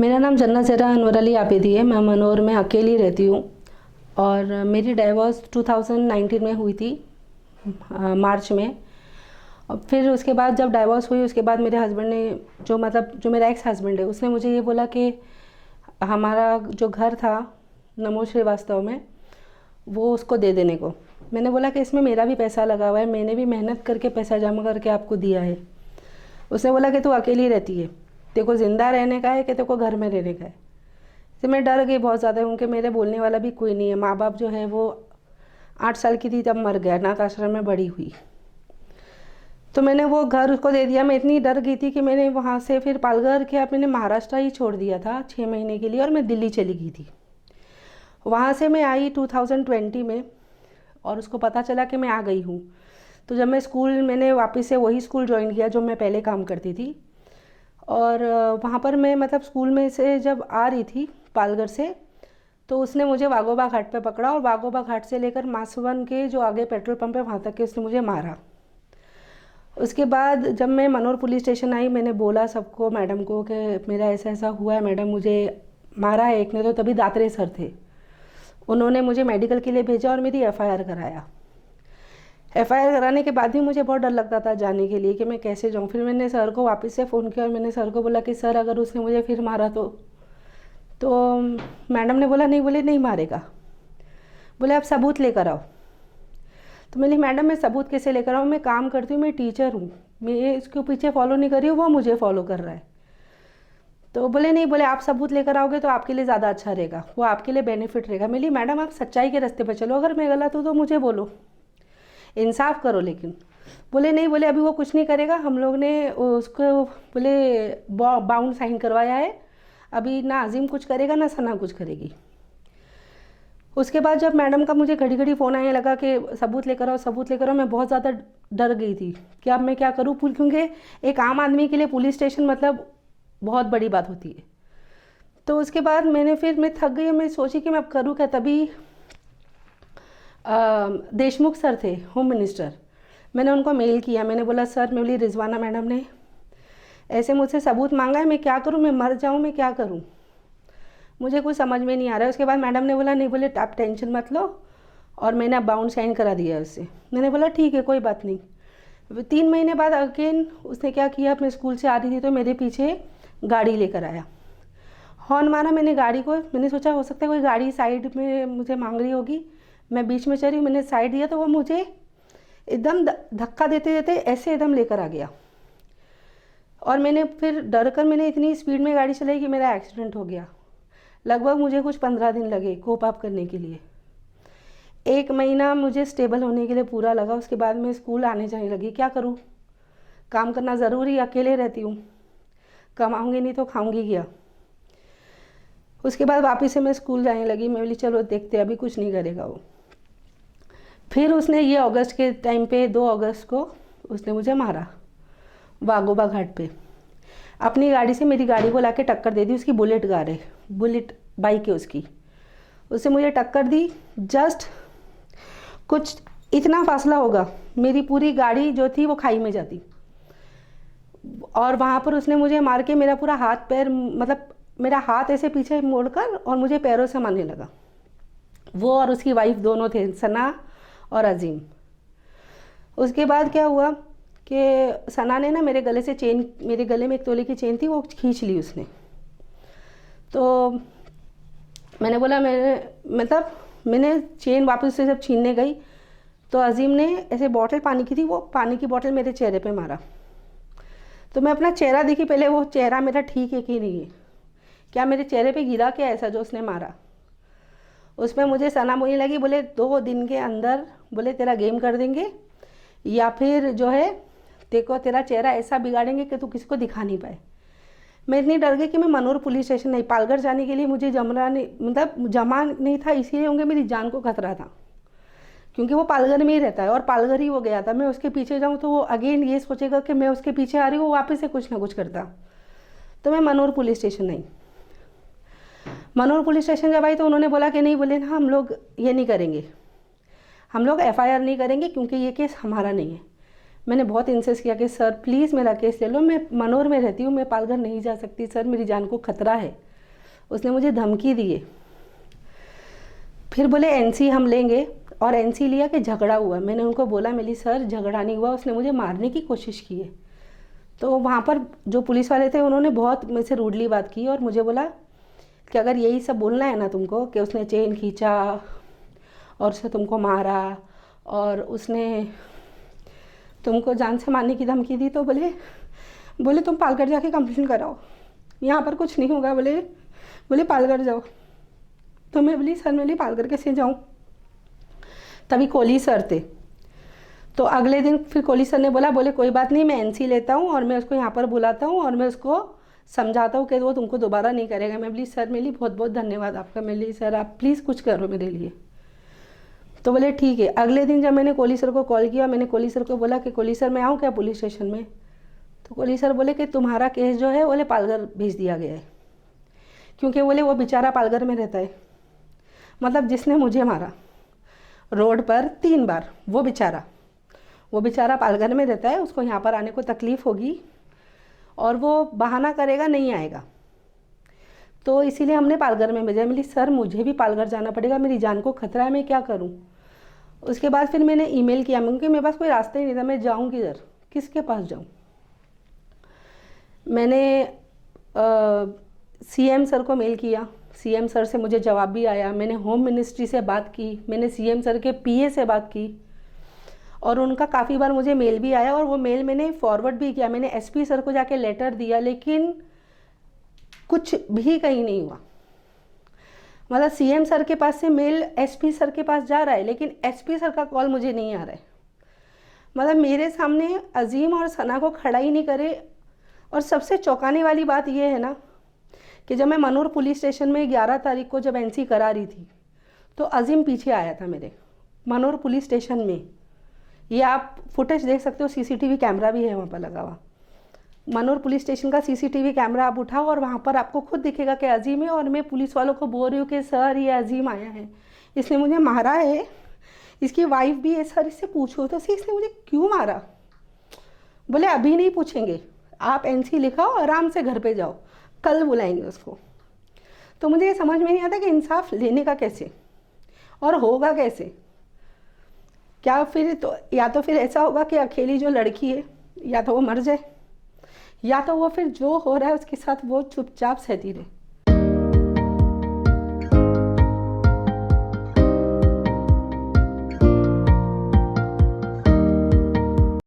मेरा नाम जन्नत ज़हरा अनवर अली आबिदी है। मैं मनोर में अकेली रहती हूँ और मेरी डाइवोर्स 2019 में हुई थी, मार्च में। और फिर उसके बाद जब डाइवोर्स हुई उसके बाद मेरे हस्बैंड ने जो मेरा एक्स हस्बैंड है उसने मुझे ये बोला कि हमारा जो घर था नमो श्रीवास्तव में वो उसको दे देने को। मैंने बोला कि इसमें मेरा भी पैसा लगा हुआ है, मैंने भी मेहनत करके पैसा जमा करके आपको दिया है। उसने बोला कि तू अकेली रहती है, तेरे को ज़िंदा रहने का है कि तेरे को घर में रहने का है। तो मैं डर गई बहुत ज़्यादा, क्योंकि मेरे बोलने वाला भी कोई नहीं है। माँ बाप जो है वो 8 साल की थी तब मर गया, अनाथ आश्रम में बड़ी हुई। तो मैंने वो घर उसको दे दिया। मैं इतनी डर गई थी कि मैंने वहाँ से फिर पालघर के मैंने महाराष्ट्र ही छोड़ दिया था 6 महीने के लिए और मैं दिल्ली चली गई थी। वहाँ से मैं आई 2020 में और उसको पता चला कि मैं आ गई हूँ। तो जब मैंने वापस से वही स्कूल ज्वाइन किया जो मैं पहले काम करती थी। और वहाँ पर मैं स्कूल में से जब आ रही थी पालघर से, तो उसने मुझे वाघोबा घाट पे पकड़ा और वाघोबा घाट से लेकर मासवन के जो आगे पेट्रोल पंप है वहाँ तक के उसने मुझे मारा। उसके बाद जब मैं मनोर पुलिस स्टेशन आई, मैंने बोला सबको, मैडम को, कि मेरा ऐसा ऐसा हुआ है मैडम, मुझे मारा है एक ने। तो तभी दात्रे सर थे, उन्होंने मुझे मेडिकल के लिए भेजा और मेरी एफआईआर कराया। एफआईआर कराने के बाद भी मुझे बहुत डर लगता था जाने के लिए कि मैं कैसे जाऊँ। फिर मैंने सर को वापस से फ़ोन किया और मैंने सर को बोला कि सर अगर उसने मुझे फिर मारा तो मैडम ने बोला नहीं, बोले नहीं मारेगा, बोले आप सबूत लेकर आओ। तो मैंने मैडम मैं सबूत कैसे लेकर आऊँ, मैं काम करती हूँ, मैं टीचर हूँ, मैं इसके पीछे फॉलो नहीं कर रही हूँ, वो मुझे फॉलो कर रहा है। तो बोले नहीं, बोले आप सबूत लेकर आओगे तो आपके लिए ज़्यादा अच्छा रहेगा, वो आपके लिए बेनिफिट रहेगा। मेरी मैडम आप सच्चाई के रास्ते पर चलो, अगर मैं गलत हूँ तो मुझे बोलो, इंसाफ करो। लेकिन बोले नहीं, बोले अभी वो कुछ नहीं करेगा, हम लोग ने उसको बोले बाउंड साइन करवाया है, अभी ना अजीम कुछ करेगा ना सना कुछ करेगी। उसके बाद जब मैडम का मुझे घड़ी घड़ी फ़ोन आने लगा कि सबूत लेकर आओ सबूत लेकर आओ, मैं बहुत ज़्यादा डर गई थी कि अब मैं क्या करूँ, क्योंकि एक आम आदमी के लिए पुलिस स्टेशन बहुत बड़ी बात होती है। तो उसके बाद मैं थक गई, मैं सोची कि मैं अब करूँ क्या। तभी देशमुख सर थे, होम मिनिस्टर, मैंने उनको मेल किया। मैंने बोला सर, मैं बोली रिजवाना मैडम ने ऐसे मुझसे सबूत मांगा है, मैं क्या करूं, मैं मर जाऊं, मैं क्या करूं, मुझे कुछ समझ में नहीं आ रहा है। उसके बाद मैडम ने बोला नहीं, बोले आप टेंशन मत लो, और मैंने अब बाउंड साइन करा दिया उससे। मैंने बोला ठीक है कोई बात नहीं। 3 महीने बाद अगेन उसने क्या किया, अपने स्कूल से आ रही थी तो मेरे पीछे गाड़ी लेकर आया, हॉर्न मारा। मैंने गाड़ी को, मैंने सोचा हो सकता है कोई गाड़ी साइड में मुझे मांग रही होगी, मैं बीच में चली, मैंने साइड दिया तो वो मुझे एकदम धक्का देते देते ऐसे एकदम लेकर आ गया। और मैंने फिर डर कर मैंने इतनी स्पीड में गाड़ी चलाई कि मेरा एक्सीडेंट हो गया। लगभग मुझे कुछ 15 दिन लगे कोप अप करने के लिए। 1 महीना मुझे स्टेबल होने के लिए पूरा लगा। उसके बाद मैं स्कूल आने जाने लगी। क्या करूँ, काम करना ज़रूरी, अकेले रहती हूँ, कमाऊँगी नहीं तो खाऊँगी क्या। उसके बाद वापस से मैं स्कूल जाने लगी। मैं बोली चलो देखते, अभी कुछ नहीं करेगा वो। फिर उसने ये अगस्त के टाइम पे 2 अगस्त को उसने मुझे मारा वाघोबा घाट पे। अपनी गाड़ी से मेरी गाड़ी को लाके टक्कर दे दी। उसकी बुलेट कार है, बुलेट बाइक है उसकी, उससे मुझे टक्कर दी। जस्ट कुछ इतना फासला होगा, मेरी पूरी गाड़ी जो थी वो खाई में जाती। और वहाँ पर उसने मुझे मार के मेरा पूरा हाथ पैर, मेरा हाथ ऐसे पीछे मोड़कर और मुझे पैरों से मारने लगा। वो और उसकी वाइफ दोनों थे, सना और अजीम। उसके बाद क्या हुआ कि सना ने ना मेरे गले से चेन, मेरे गले में 1 तोले की चेन थी, वो खींच ली उसने। तो मैंने बोला मैंने चेन वापस से जब छीनने गई तो अजीम ने ऐसे बॉटल पानी की थी, वो पानी की बॉटल मेरे चेहरे पे मारा। तो मैं अपना चेहरा देखी पहले, वो चेहरा मेरा ठीक है कि नहीं है, क्या मेरे चेहरे पे गिरा क्या ऐसा जो उसने मारा। उसमें मुझे सना बोलने लगी, बोले 2 दिन के अंदर बोले तेरा गेम कर देंगे, या फिर जो है देखो तेरा चेहरा ऐसा बिगाड़ेंगे कि तू किसी को दिखा नहीं पाए। मैं इतनी डर गई कि मैं मनोर पुलिस स्टेशन नहीं, पालघर जाने के लिए मुझे जमा नहीं था, इसीलिए होंगे मेरी जान को खतरा था, क्योंकि वो पालघर में ही रहता है और पालघर ही वो गया था। मैं उसके पीछे जाऊँ तो वो अगेन ये सोचेगा कि मैं उसके पीछे आ रही हूँ, वो वापस से कुछ ना कुछ करता। तो मैं मनोर पुलिस स्टेशन नहीं, मनोर पुलिस स्टेशन जब आई तो उन्होंने बोला कि नहीं, बोले ना हम लोग ये नहीं करेंगे, हम लोग एफआईआर नहीं करेंगे क्योंकि ये केस हमारा नहीं है। मैंने बहुत इंसिस्ट किया कि सर प्लीज़ मेरा केस ले लो, मैं मनोर में रहती हूँ, मैं पालघर नहीं जा सकती सर, मेरी जान को खतरा है। उसने मुझे धमकी दी है। फिर बोले एनसी हम लेंगे, और एनसी लिया कि झगड़ा हुआ। मैंने उनको बोला मेरी सर झगड़ा नहीं हुआ, उसने मुझे मारने की कोशिश की है। तो वहाँ पर जो पुलिस वाले थे उन्होंने बहुत मेरे से रूडली बात की और मुझे बोला कि अगर यही सब बोलना है ना तुमको कि उसने चेन खींचा और उसने तुमको मारा और उसने तुमको जान से मारने की धमकी दी, तो बोले तुम पालघर जाके कंप्लेंट कराओ, यहाँ पर कुछ नहीं होगा। बोले पालघर जाओ। तो मैं बोली सर मैं पालघर कैसे जाऊँ। तभी कोहली सर थे। तो अगले दिन फिर कोहली सर ने बोले कोई बात नहीं, मैं एनसी लेता हूँ और मैं उसको यहाँ पर बुलाता हूँ और मैं उसको समझाता हूँ कि वो तुमको दोबारा नहीं करेगा। मैं बोली सर मेरे लिए बहुत बहुत धन्यवाद आपका। मैं बोली सर आप प्लीज़ कुछ करो मेरे लिए। तो बोले ठीक है। अगले दिन जब मैंने कोहली सर को कॉल किया, मैंने कोहली सर को बोला कि कोहली सर मैं आऊँ क्या पुलिस स्टेशन में। तो कोहली सर बोले कि तुम्हारा केस जो है पालघर भेज दिया गया है, क्योंकि वो बेचारा पालघर में रहता है। मतलब जिसने मुझे मारा रोड पर 3 बार, वो बेचारा पालघर में रहता है, उसको यहाँ पर आने को तकलीफ़ होगी और वो बहाना करेगा नहीं आएगा। तो इसीलिए हमने पालघर में भेजा। मिली सर मुझे भी पालघर जाना पड़ेगा, मेरी जान को खतरा है, मैं क्या करूँ। उसके बाद फिर मैंने ईमेल किया, क्योंकि मेरे पास कोई रास्ता ही नहीं था, मैं जाऊँ किधर, किसके पास जाऊँ। मैंने सीएम सर को मेल किया, सीएम सर से मुझे जवाब भी आया। मैंने होम मिनिस्ट्री से बात की, मैंने सीएम सर के पीए से बात की और उनका काफ़ी बार मुझे मेल भी आया और वो मेल मैंने फॉरवर्ड भी किया। मैंने एसपी सर को जाके लेटर दिया, लेकिन कुछ भी कहीं नहीं हुआ। मतलब सीएम सर के पास से मेल एसपी सर के पास जा रहा है, लेकिन एसपी सर का कॉल मुझे नहीं आ रहा है। मतलब मेरे सामने अजीम और सना को खड़ा ही नहीं करे। और सबसे चौंकाने वाली बात यह है ना कि जब मैं मनोर पुलिस स्टेशन में 11 तारीख को जब एनसी करा रही थी, तो अजीम पीछे आया था मेरे मनोर पुलिस स्टेशन में। ये आप फुटेज देख सकते हो, सीसीटीवी कैमरा भी है वहाँ पर लगा हुआ। मनोर पुलिस स्टेशन का सीसीटीवी कैमरा आप उठाओ और वहाँ पर आपको खुद दिखेगा कि अजीम है। और मैं पुलिस वालों को बोल रही हूँ कि सर ये अजीम आया है, इसने मुझे मारा है, इसकी वाइफ भी है, सर इससे पूछो तो सही इसने मुझे क्यों मारा। बोले अभी नहीं पूछेंगे, आप एनसी लिखाओ, आराम से घर पे जाओ, कल बुलाएंगे उसको। तो मुझे ये समझ में नहीं आता कि इंसाफ लेने का कैसे और होगा कैसे। क्या फिर तो या तो फिर ऐसा होगा कि अकेली जो लड़की है या तो वो मर जाए, या तो वो फिर जो हो रहा है उसके साथ वो चुपचाप सहती रहे।